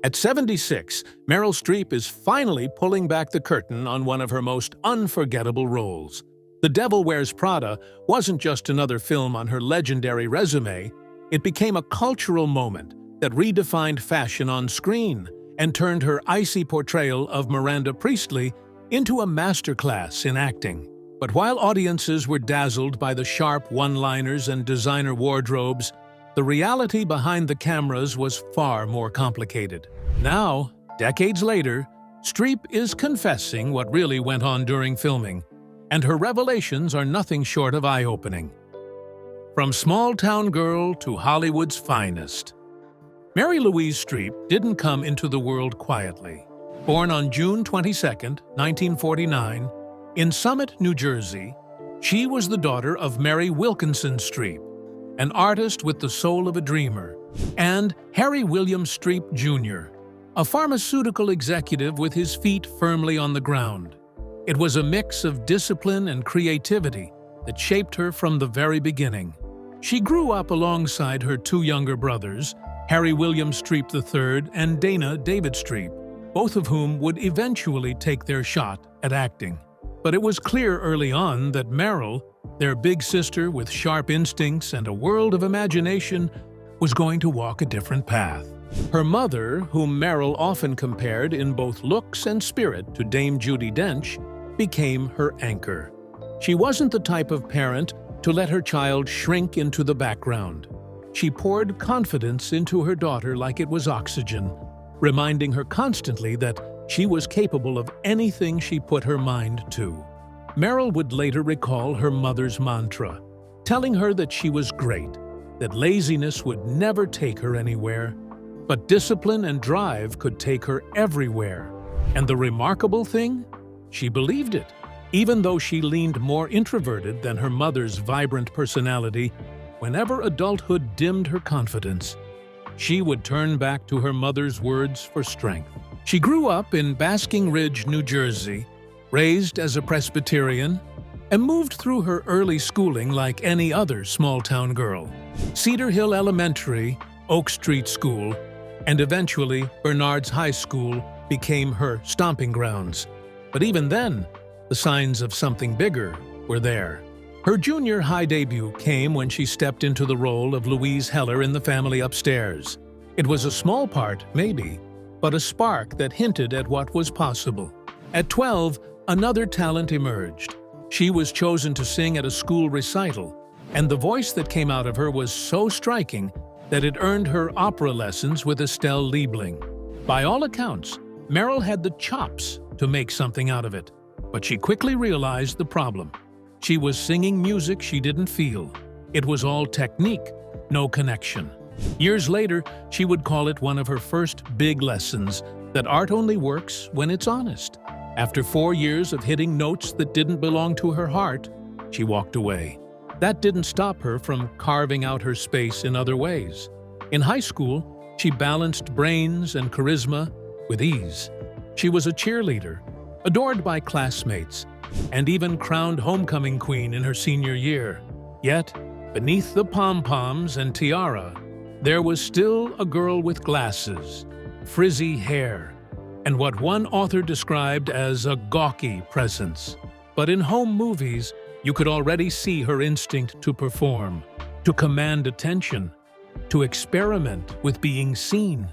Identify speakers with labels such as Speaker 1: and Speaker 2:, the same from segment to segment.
Speaker 1: At 76, Meryl Streep is finally pulling back the curtain on one of her most unforgettable roles. The Devil Wears Prada wasn't just another film on her legendary resume, it became a cultural moment that redefined fashion on screen and turned her icy portrayal of Miranda Priestly into a masterclass in acting. But while audiences were dazzled by the sharp one-liners and designer wardrobes, the reality behind the cameras was far more complicated. Now, decades later, Streep is confessing what really went on during filming, and her revelations are nothing short of eye-opening. From small-town girl to Hollywood's finest, Mary Louise Streep didn't come into the world quietly. Born on June 22, 1949, in Summit, New Jersey, she was the daughter of Mary Wilkinson Streep, an artist with the soul of a dreamer, and Harry William Streep, Jr., a pharmaceutical executive with his feet firmly on the ground. It was a mix of discipline and creativity that shaped her from the very beginning. She grew up alongside her two younger brothers, Harry William Streep III and Dana David Streep, both of whom would eventually take their shot at acting. But it was clear early on that Meryl, their big sister with sharp instincts and a world of imagination, was going to walk a different path. Her mother, whom Meryl often compared in both looks and spirit to Dame Judi Dench, became her anchor. She wasn't the type of parent to let her child shrink into the background. She poured confidence into her daughter like it was oxygen, reminding her constantly that she was capable of anything she put her mind to. Meryl would later recall her mother's mantra, telling her that she was great, that laziness would never take her anywhere, but discipline and drive could take her everywhere. And the remarkable thing? She believed it. Even though she leaned more introverted than her mother's vibrant personality, whenever adulthood dimmed her confidence, she would turn back to her mother's words for strength. She grew up in Basking Ridge, New Jersey, raised as a Presbyterian, and moved through her early schooling like any other small-town girl. Cedar Hill Elementary, Oak Street School, and eventually Bernard's High School became her stomping grounds. But even then, the signs of something bigger were there. Her junior high debut came when she stepped into the role of Louise Heller in The Family Upstairs. It was a small part, maybe, but a spark that hinted at what was possible. At 12, another talent emerged. She was chosen to sing at a school recital, and the voice that came out of her was so striking that it earned her opera lessons with Estelle Liebling. By all accounts, Meryl had the chops to make something out of it, but she quickly realized the problem. She was singing music she didn't feel. It was all technique, no connection. Years later, she would call it one of her first big lessons, that art only works when it's honest. After 4 years of hitting notes that didn't belong to her heart, she walked away. That didn't stop her from carving out her space in other ways. In high school, she balanced brains and charisma with ease. She was a cheerleader, adored by classmates, and even crowned homecoming queen in her senior year. Yet, beneath the pom-poms and tiara, there was still a girl with glasses, frizzy hair, and what one author described as a gawky presence. But in home movies, you could already see her instinct to perform, to command attention, to experiment with being seen.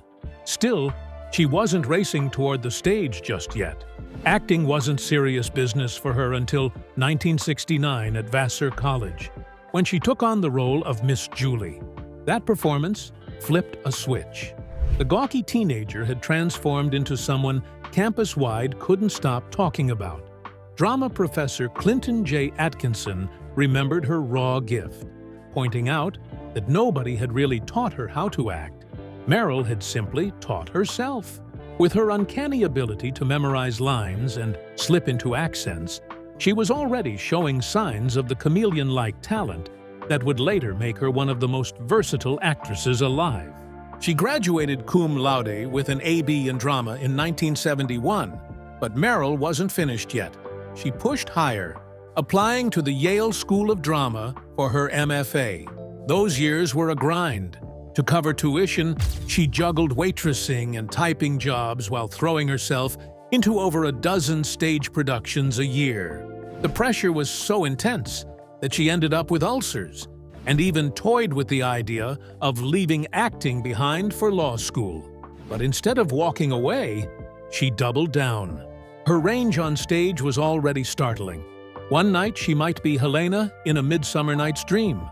Speaker 1: Still, she wasn't racing toward the stage just yet. Acting wasn't serious business for her until 1969 at Vassar College, when she took on the role of Miss Julie. That performance flipped a switch. The gawky teenager had transformed into someone campus-wide couldn't stop talking about. Drama professor Clinton J. Atkinson remembered her raw gift, pointing out that nobody had really taught her how to act. Meryl had simply taught herself. With her uncanny ability to memorize lines and slip into accents, she was already showing signs of the chameleon-like talent that would later make her one of the most versatile actresses alive. She graduated cum laude with an A.B. in drama in 1971, but Meryl wasn't finished yet. She pushed higher, applying to the Yale School of Drama for her MFA. Those years were a grind. To cover tuition, she juggled waitressing and typing jobs while throwing herself into over a dozen stage productions a year. The pressure was so intense that she ended up with ulcers and even toyed with the idea of leaving acting behind for law school. But instead of walking away, she doubled down. Her range on stage was already startling. One night she might be Helena in A Midsummer Night's Dream.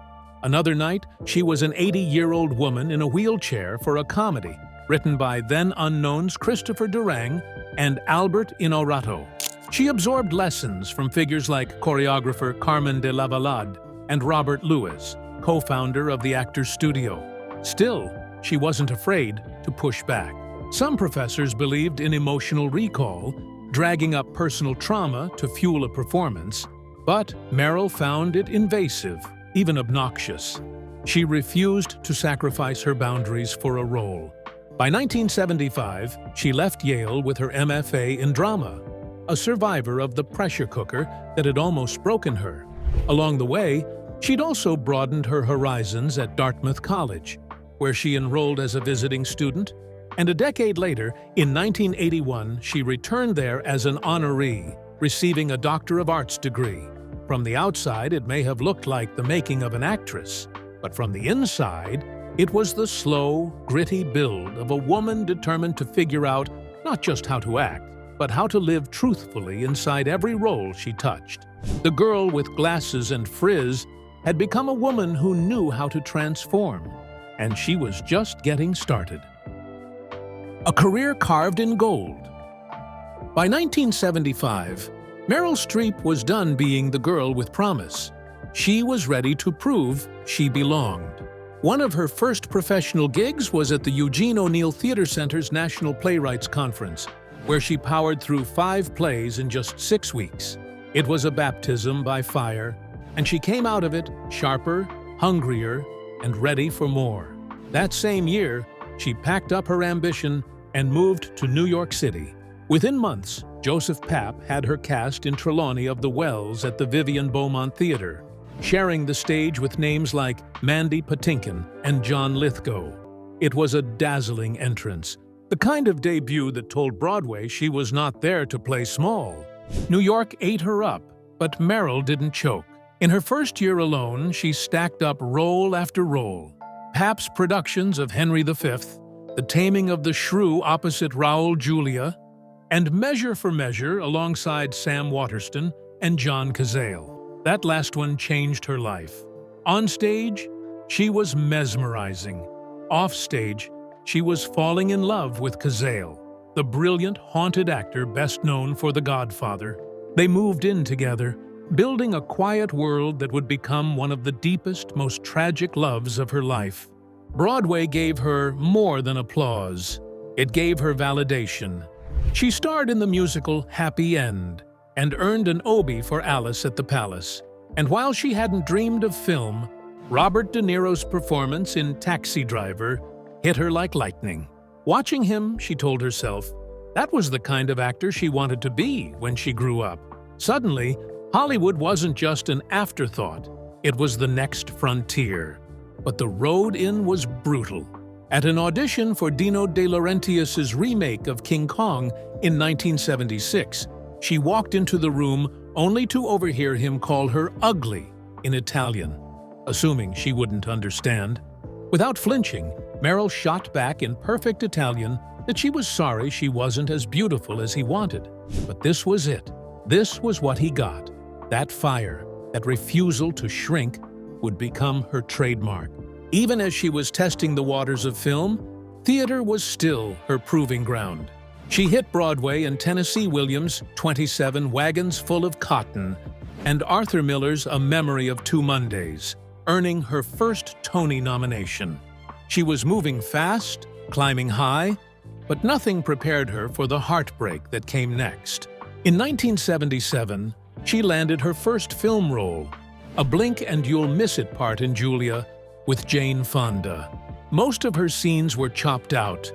Speaker 1: Another night, she was an 80-year-old woman in a wheelchair for a comedy written by then-unknowns Christopher Durang and Albert Inarritu. She absorbed lessons from figures like choreographer Carmen de Lavallade and Robert Lewis, co-founder of the Actors Studio. Still, she wasn't afraid to push back. Some professors believed in emotional recall, dragging up personal trauma to fuel a performance, but Meryl found it invasive, even obnoxious. She refused to sacrifice her boundaries for a role. By 1975, she left Yale with her MFA in drama, a survivor of the pressure cooker that had almost broken her. Along the way, she'd also broadened her horizons at Dartmouth College, where she enrolled as a visiting student, and a decade later, in 1981, she returned there as an honoree, receiving a Doctor of Arts degree. From the outside, it may have looked like the making of an actress, but from the inside, it was the slow, gritty build of a woman determined to figure out not just how to act, but how to live truthfully inside every role she touched. The girl with glasses and frizz had become a woman who knew how to transform, and she was just getting started. A career carved in gold. By 1975, Meryl Streep was done being the girl with promise. She was ready to prove she belonged. One of her first professional gigs was at the Eugene O'Neill Theatre Center's National Playwrights Conference, where she powered through 5 plays in just 6 weeks. It was a baptism by fire, and she came out of it sharper, hungrier, and ready for more. That same year, she packed up her ambition and moved to New York City. Within months, Joseph Papp had her cast in Trelawney of the Wells at the Vivian Beaumont Theatre, sharing the stage with names like Mandy Patinkin and John Lithgow. It was a dazzling entrance, the kind of debut that told Broadway she was not there to play small. New York ate her up, but Meryl didn't choke. In her first year alone, she stacked up role after role. Papp's productions of Henry V, The Taming of the Shrew opposite Raoul Julia, and Measure for Measure alongside Sam Waterston and John Cazale. That last one changed her life. On stage, she was mesmerizing. Off stage, she was falling in love with Cazale, the brilliant, haunted actor best known for The Godfather. They moved in together, building a quiet world that would become one of the deepest, most tragic loves of her life. Broadway gave her more than applause. It gave her validation. She starred in the musical Happy End and earned an Obie for Alice at the Palace. And while she hadn't dreamed of film, Robert De Niro's performance in Taxi Driver hit her like lightning. Watching him, she told herself, that was the kind of actor she wanted to be when she grew up. Suddenly, Hollywood wasn't just an afterthought, it was the next frontier. But the road in was brutal. At an audition for Dino De Laurentiis' remake of King Kong in 1976, she walked into the room only to overhear him call her ugly in Italian, assuming she wouldn't understand. Without flinching, Meryl shot back in perfect Italian that she was sorry she wasn't as beautiful as he wanted. But this was it. This was what he got. That fire, that refusal to shrink, would become her trademark. Even as she was testing the waters of film, theater was still her proving ground. She hit Broadway in Tennessee Williams' 27 Wagons Full of Cotton and Arthur Miller's A Memory of Two Mondays, earning her first Tony nomination. She was moving fast, climbing high, but nothing prepared her for the heartbreak that came next. In 1977, she landed her first film role, a blink-and-you'll-miss-it part in Julia with Jane Fonda. Most of her scenes were chopped out,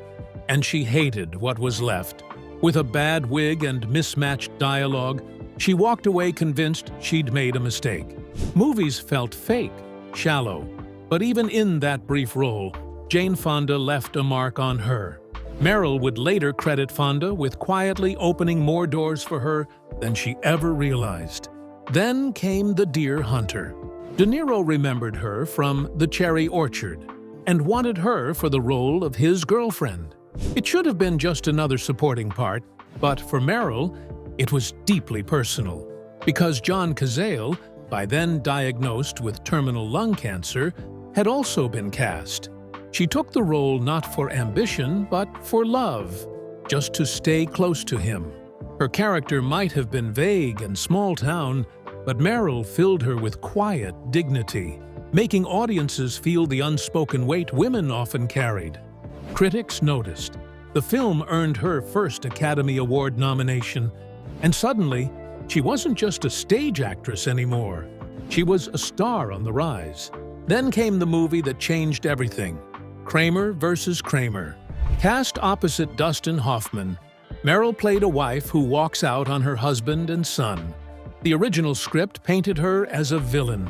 Speaker 1: and she hated what was left. With a bad wig and mismatched dialogue, she walked away convinced she'd made a mistake. Movies felt fake, shallow, but even in that brief role, Jane Fonda left a mark on her. Meryl would later credit Fonda with quietly opening more doors for her than she ever realized. Then came The Deer Hunter. De Niro remembered her from The Cherry Orchard and wanted her for the role of his girlfriend. It should have been just another supporting part, but for Meryl, it was deeply personal. Because John Cazale, by then diagnosed with terminal lung cancer, had also been cast. She took the role not for ambition, but for love, just to stay close to him. Her character might have been vague and small-town, but Meryl filled her with quiet dignity, making audiences feel the unspoken weight women often carried. Critics noticed. The film earned her first Academy Award nomination, and suddenly, she wasn't just a stage actress anymore. She was a star on the rise. Then came the movie that changed everything, Kramer vs. Kramer. Cast opposite Dustin Hoffman, Meryl played a wife who walks out on her husband and son. The original script painted her as a villain,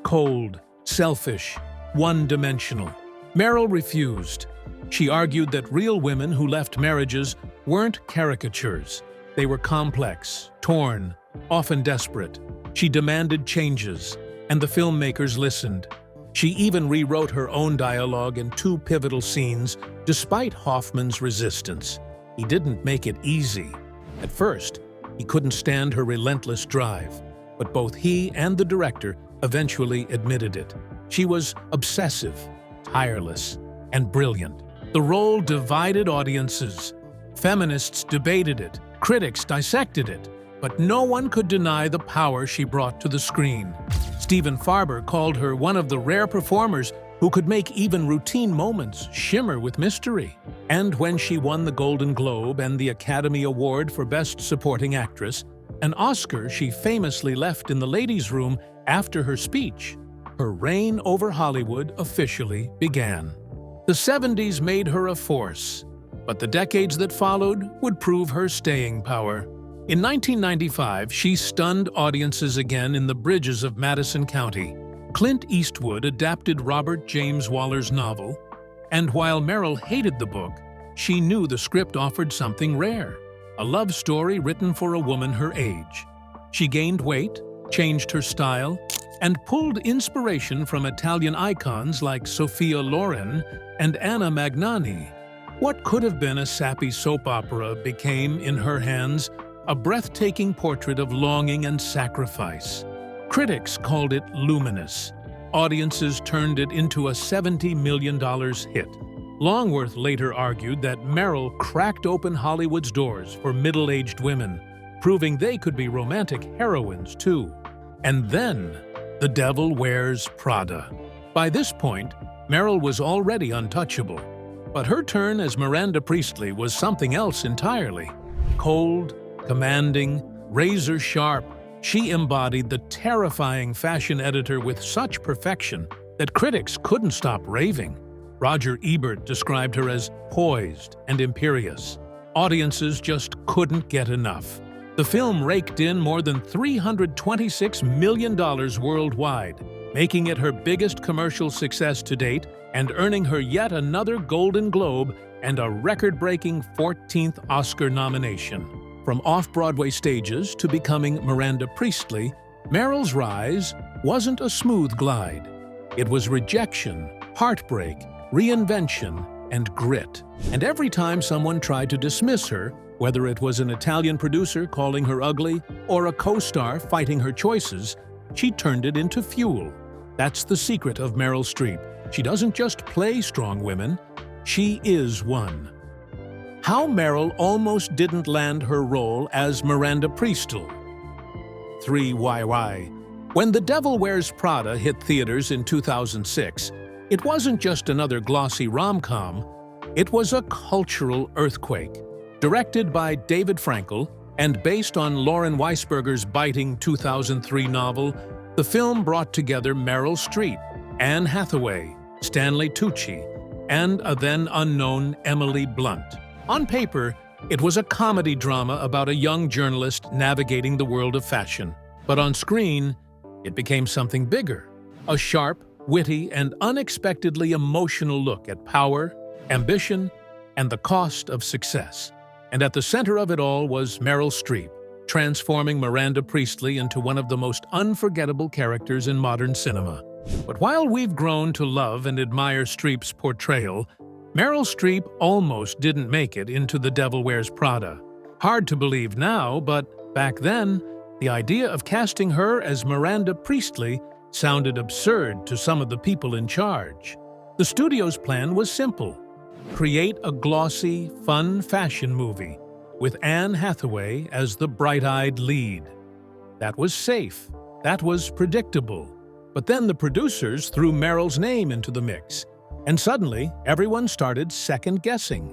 Speaker 1: cold, selfish, one-dimensional. Meryl refused. She argued that real women who left marriages weren't caricatures. They were complex, torn, often desperate. She demanded changes, and the filmmakers listened. She even rewrote her own dialogue in 2 pivotal scenes, despite Hoffman's resistance. He didn't make it easy. At first, he couldn't stand her relentless drive, but both he and the director eventually admitted it. She was obsessive, tireless, and brilliant. The role divided audiences. Feminists debated it, critics dissected it, but no one could deny the power she brought to the screen. Stephen Farber called her one of the rare performers who could make even routine moments shimmer with mystery. And when she won the Golden Globe and the Academy Award for Best Supporting Actress, an Oscar she famously left in the ladies' room after her speech, her reign over Hollywood officially began. The 70s made her a force, but the decades that followed would prove her staying power. In 1995, she stunned audiences again in The Bridges of Madison County. Clint Eastwood adapted Robert James Waller's novel, and while Meryl hated the book, she knew the script offered something rare, a love story written for a woman her age. She gained weight, changed her style, and pulled inspiration from Italian icons like Sophia Loren and Anna Magnani. What could have been a sappy soap opera became, in her hands, a breathtaking portrait of longing and sacrifice. Critics called it luminous. Audiences turned it into a $70 million hit. Longworth later argued that Meryl cracked open Hollywood's doors for middle-aged women, proving they could be romantic heroines too. And then, The Devil Wears Prada. By this point, Meryl was already untouchable. But her turn as Miranda Priestly was something else entirely. Cold, commanding, razor-sharp, she embodied the terrifying fashion editor with such perfection that critics couldn't stop raving. Roger Ebert described her as poised and imperious. Audiences just couldn't get enough. The film raked in more than $326 million worldwide, making it her biggest commercial success to date and earning her yet another Golden Globe and a record-breaking 14th Oscar nomination. From off-Broadway stages to becoming Miranda Priestly, Meryl's rise wasn't a smooth glide. It was rejection, heartbreak, reinvention, and grit. And every time someone tried to dismiss her, whether it was an Italian producer calling her ugly or a co-star fighting her choices, she turned it into fuel. That's the secret of Meryl Streep. She doesn't just play strong women, she is one. How Meryl almost didn't land her role as Miranda Priestly. 3YY. When The Devil Wears Prada hit theaters in 2006, it wasn't just another glossy rom-com, it was a cultural earthquake. Directed by David Frankel and based on Lauren Weisberger's biting 2003 novel, the film brought together Meryl Streep, Anne Hathaway, Stanley Tucci, and a then-unknown Emily Blunt. On paper, it was a comedy drama about a young journalist navigating the world of fashion. But on screen, it became something bigger. A sharp, witty, and unexpectedly emotional look at power, ambition, and the cost of success. And at the center of it all was Meryl Streep, transforming Miranda Priestly into one of the most unforgettable characters in modern cinema. But while we've grown to love and admire Streep's portrayal, Meryl Streep almost didn't make it into The Devil Wears Prada. Hard to believe now, but back then, the idea of casting her as Miranda Priestly sounded absurd to some of the people in charge. The studio's plan was simple: create a glossy, fun fashion movie with Anne Hathaway as the bright-eyed lead. That was safe. That was predictable. But then the producers threw Meryl's name into the mix, and suddenly everyone started second-guessing.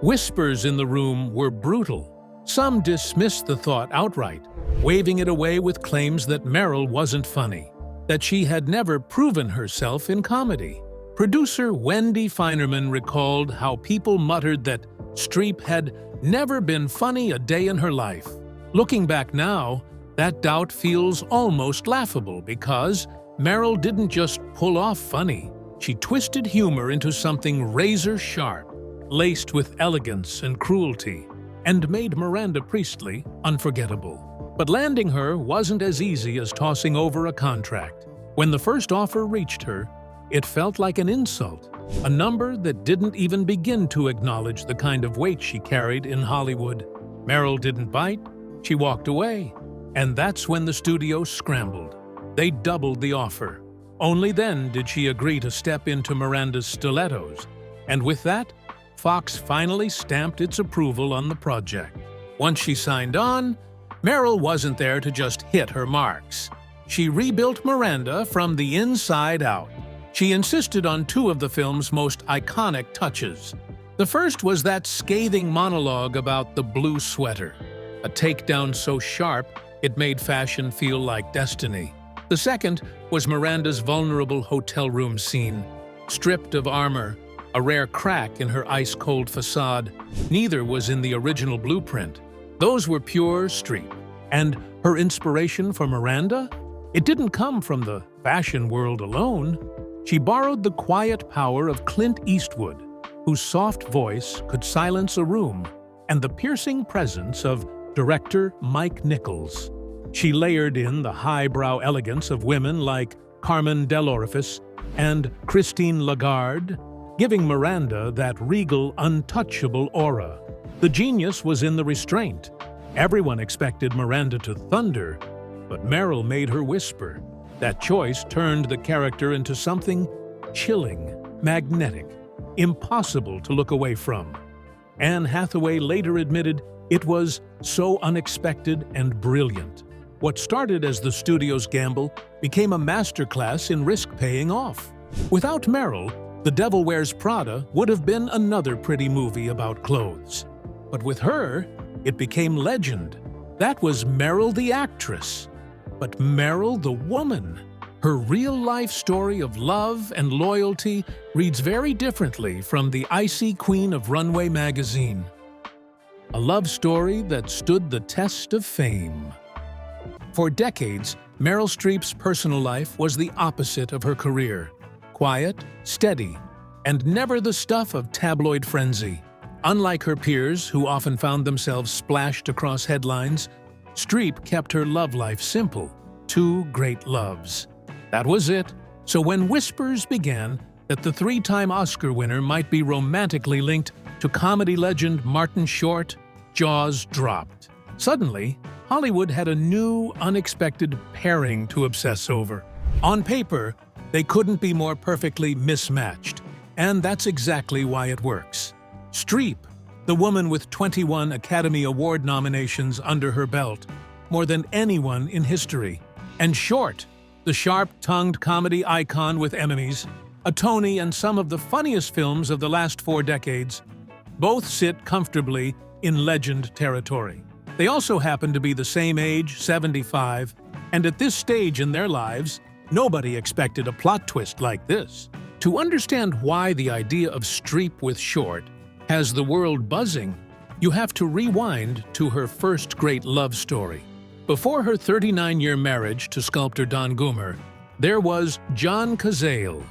Speaker 1: Whispers in the room were brutal. Some dismissed the thought outright, waving it away with claims that Meryl wasn't funny, that she had never proven herself in comedy. Producer Wendy Finerman recalled how people muttered that Streep had never been funny a day in her life. Looking back now, that doubt feels almost laughable because Meryl didn't just pull off funny. She twisted humor into something razor-sharp, laced with elegance and cruelty, and made Miranda Priestly unforgettable. But landing her wasn't as easy as tossing over a contract. When the first offer reached her, it felt like an insult, a number that didn't even begin to acknowledge the kind of weight she carried in Hollywood. Meryl didn't bite, she walked away, and that's when the studio scrambled. They doubled the offer. Only then did she agree to step into Miranda's stilettos, and with that, Fox finally stamped its approval on the project. Once she signed on, Meryl wasn't there to just hit her marks. She rebuilt Miranda from the inside out. She insisted on two of the film's most iconic touches. The first was that scathing monologue about the blue sweater, a takedown so sharp it made fashion feel like destiny. The second was Miranda's vulnerable hotel room scene. Stripped of armor, a rare crack in her ice-cold facade, neither was in the original blueprint. Those were pure Streep. And her inspiration for Miranda? It didn't come from the fashion world alone. She borrowed the quiet power of Clint Eastwood, whose soft voice could silence a room, and the piercing presence of director Mike Nichols. She layered in the highbrow elegance of women like Carmen Delorifice and Christine Lagarde, giving Miranda that regal, untouchable aura. The genius was in the restraint. Everyone expected Miranda to thunder, but Meryl made her whisper. That choice turned the character into something chilling, magnetic, impossible to look away from. Anne Hathaway later admitted it was so unexpected and brilliant. What started as the studio's gamble became a masterclass in risk paying off. Without Meryl, The Devil Wears Prada would have been another pretty movie about clothes. But with her, it became legend. That was Meryl the actress. But Meryl the woman. Her real-life story of love and loyalty reads very differently from the icy queen of Runway magazine. A love story that stood the test of fame. For decades, Meryl Streep's personal life was the opposite of her career. Quiet, steady, and never the stuff of tabloid frenzy. Unlike her peers, who often found themselves splashed across headlines, Streep kept her love life simple. Two great loves. That was it. So when whispers began that the three-time Oscar winner might be romantically linked to comedy legend Martin Short, jaws dropped. Suddenly, Hollywood had a new, unexpected pairing to obsess over. On paper, they couldn't be more perfectly mismatched, and that's exactly why it works. Streep, the woman with 21 Academy Award nominations under her belt, more than anyone in history. And Short, the sharp-tongued comedy icon with Emmys, a Tony, and some of the funniest films of the last 4 decades, both sit comfortably in legend territory. They also happen to be the same age, 75, and at this stage in their lives, nobody expected a plot twist like this. To understand why the idea of Streep with Short has the world buzzing, you have to rewind to her first great love story. Before her 39-year marriage to sculptor Don Gummer, there was John Cazale,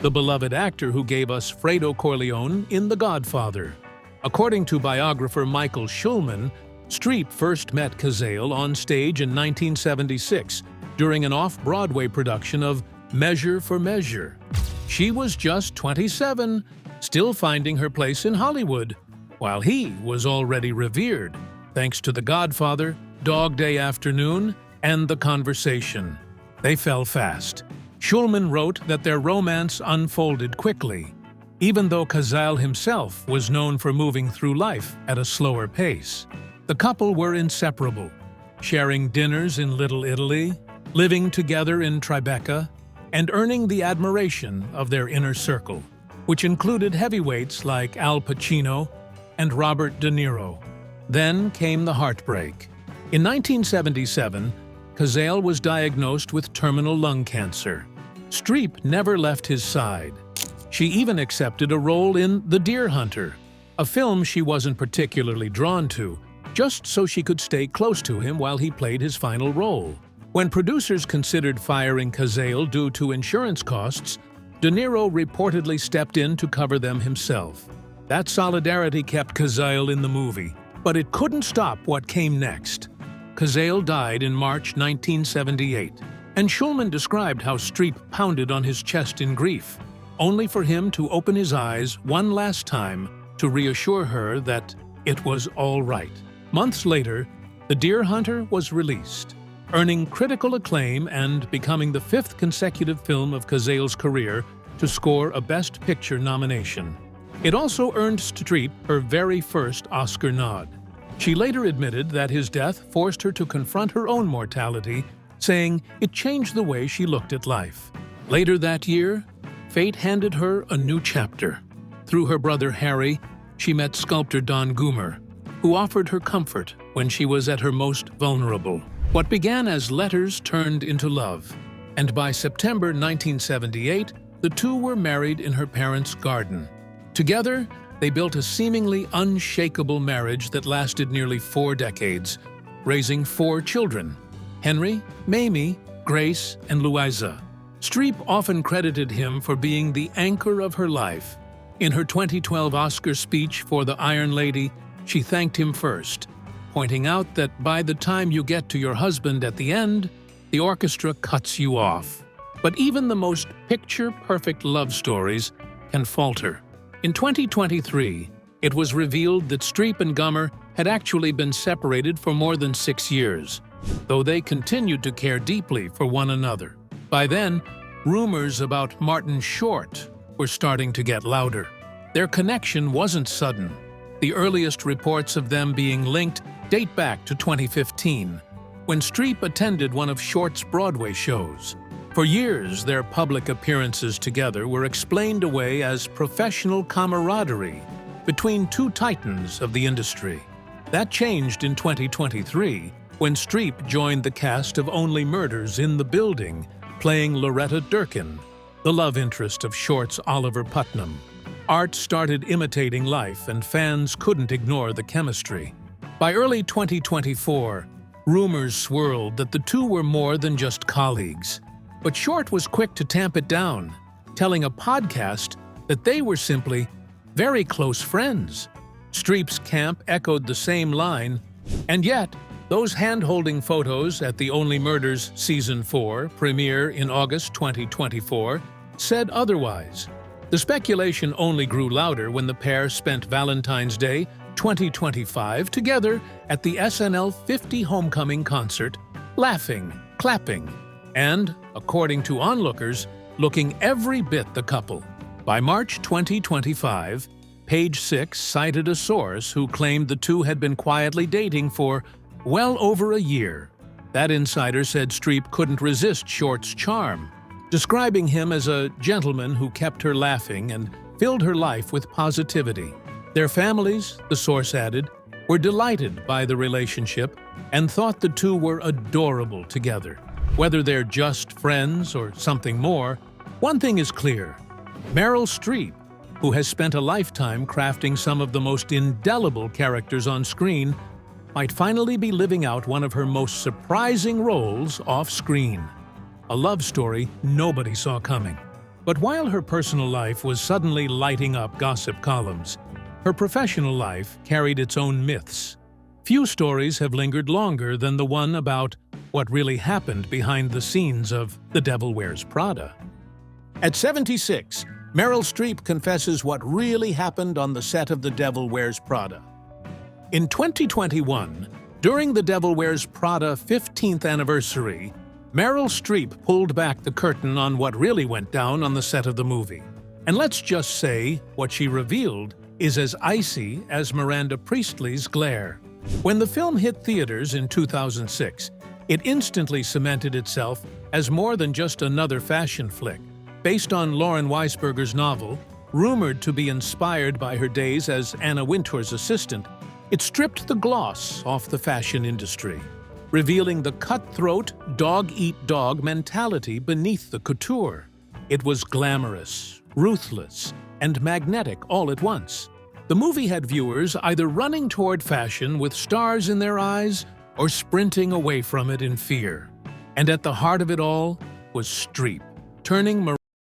Speaker 1: the beloved actor who gave us Fredo Corleone in The Godfather. According to biographer Michael Schulman, Streep first met Cazale on stage in 1976 during an off-Broadway production of Measure for Measure. She was just 27, still finding her place in Hollywood, while he was already revered, thanks to The Godfather, Dog Day Afternoon, and The Conversation. They fell fast. Schulman wrote that their romance unfolded quickly, even though Cazale himself was known for moving through life at a slower pace. The couple were inseparable, sharing dinners in Little Italy, living together in Tribeca, and earning the admiration of their inner circle, which included heavyweights like Al Pacino and Robert De Niro. Then came the heartbreak. In 1977, Cazale was diagnosed with terminal lung cancer. Streep never left his side. She even accepted a role in The Deer Hunter, a film she wasn't particularly drawn to, just so she could stay close to him while he played his final role. When producers considered firing Cazale due to insurance costs, De Niro reportedly stepped in to cover them himself. That solidarity kept Cazale in the movie, but it couldn't stop what came next. Cazale died in March 1978, and Schulman described how Streep pounded on his chest in grief, only for him to open his eyes one last time to reassure her that it was all right. Months later, The Deer Hunter was released, earning critical acclaim and becoming the fifth consecutive film of Cazale's career to score a Best Picture nomination. It also earned Streep her very first Oscar nod. She later admitted that his death forced her to confront her own mortality, saying it changed the way she looked at life. Later that year, fate handed her a new chapter. Through her brother Harry, she met sculptor Don Goomer, who offered her comfort when she was at her most vulnerable. What began as letters turned into love, and by September 1978, the two were married in her parents' garden. Together, they built a seemingly unshakable marriage that lasted nearly 4 decades, raising 4 children: Henry, Mamie, Grace, and Louisa. Streep often credited him for being the anchor of her life. In her 2012 Oscar speech for The Iron Lady, she thanked him first, pointing out that by the time you get to your husband at the end, the orchestra cuts you off. But even the most picture-perfect love stories can falter. In 2023, it was revealed that Streep and Gummer had actually been separated for more than 6 years, though they continued to care deeply for one another. By then, rumors about Martin Short were starting to get louder. Their connection wasn't sudden. The earliest reports of them being linked date back to 2015, when Streep attended one of Short's Broadway shows. For years, their public appearances together were explained away as professional camaraderie between two titans of the industry. That changed in 2023, when Streep joined the cast of Only Murders in the Building, playing Loretta Durkin, the love interest of Short's Oliver Putnam. Art started imitating life, and fans couldn't ignore the chemistry. By early 2024, rumors swirled that the two were more than just colleagues. But Short was quick to tamp it down, telling a podcast that they were simply very close friends. Streep's camp echoed the same line, and yet, those hand-holding photos at the Only Murders Season 4 premiere in August 2024 said otherwise. The speculation only grew louder when the pair spent Valentine's Day 2025 together at the SNL 50 Homecoming concert, laughing, clapping, and, according to onlookers, looking every bit the couple. By March 2025, Page Six cited a source who claimed the two had been quietly dating for well over a year. That insider said Streep couldn't resist Short's charm, describing him as a gentleman who kept her laughing and filled her life with positivity. Their families, the source added, were delighted by the relationship and thought the two were adorable together. Whether they're just friends or something more, one thing is clear. Meryl Streep, who has spent a lifetime crafting some of the most indelible characters on screen, might finally be living out one of her most surprising roles off-screen. a love story nobody saw coming. But while her personal life was suddenly lighting up gossip columns, her professional life carried its own myths. Few stories have lingered longer than the one about what really happened behind the scenes of The Devil Wears Prada. At 76, Meryl Streep confesses what really happened on the set of The Devil Wears Prada. In 2021, during The Devil Wears Prada 15th anniversary, Meryl Streep pulled back the curtain on what really went down on the set of the movie. And let's just say what she revealed is as icy as Miranda Priestly's glare. When the film hit theaters in 2006, it instantly cemented itself as more than just another fashion flick. Based on Lauren Weisberger's novel, rumored to be inspired by her days as Anna Wintour's assistant, it stripped the gloss off the fashion industry, revealing the cutthroat, dog-eat-dog mentality beneath the couture. It was glamorous, ruthless, and magnetic all at once. The movie had viewers either running toward fashion with stars in their eyes or sprinting away from it in fear. And at the heart of it all was Streep, turning